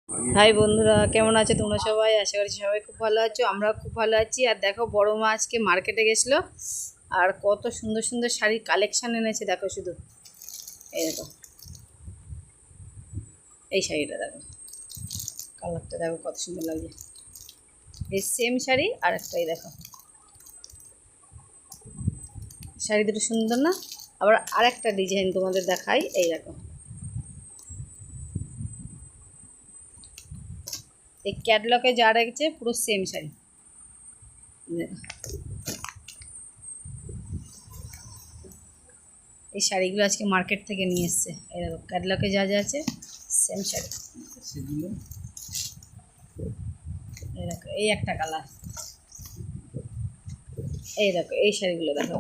High বন্ধুরা, কেমন আছো তোমরা সবাই? আশা করছি সবাই খুব ভালো আছো, আমরা খুব ভালো আছি। আর দেখো, বড় মা আজকে মার্কেটে গেছিলো আর কত সুন্দর সুন্দর শাড়ির কালেকশান এনেছে। দেখো শুধু, এই দেখো, এই শাড়িটা দেখো, কালারটা দেখো কত সুন্দর লাগছে। এই সেম শাড়ি আর একটাই দেখো, শাড়ি দুটো সুন্দর না? আবার আরেকটা ডিজাইন তোমাদের দেখাই, এই দেখো, এই ক্যাটলগে যা রেখেছে পুরো সেম শাড়ি। দেখো, এই শাড়িগুলো আজকে মার্কেট থেকে নিয়ে এসছে। এই দেখো, ক্যাটলগে যা যা আছে সেম শাড়ি। এই দেখো, এই একটা কালার, এই দেখো, এই শাড়িগুলো দেখো,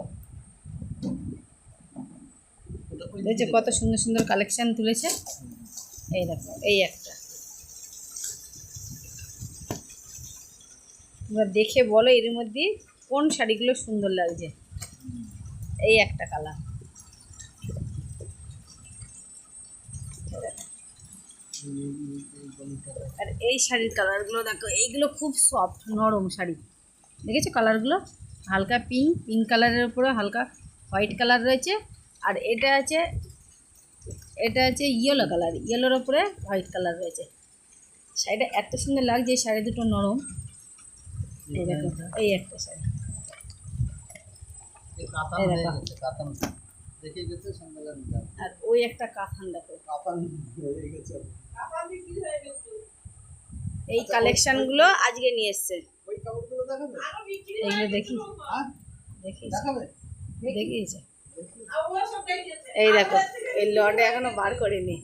দেখছো কত সুন্দর সুন্দর কালেকশান তুলেছে। এই দেখো, এই একটা, তোমরা দেখে বলো এর মধ্যে কোন শাড়িগুলো সুন্দর লাগছে। এই একটা কালার, আর এই শাড়ির কালারগুলো দেখো, এইগুলো খুব সফট নরম শাড়ি। দেখেছো কালারগুলো? হালকা পিঙ্ক, পিঙ্ক কালারের উপরে হালকা হোয়াইট কালার রয়েছে। আর এটা আছে ইয়েলো কালার, ইয়েলোর উপরে হোয়াইট কালার রয়েছে। শাড়িটা এত সুন্দর লাগছে, শাড়ি দুটো নরম। এই দেখো, এই একটা শাড়ি, আর ওই একটা কাতান দেখো। এই কালেকশনগুলো আজকে নিয়ে এসছে। এগুলো দেখি, দেখিয়েছে। এই দেখো, এই লটে এখনো বার করিনি।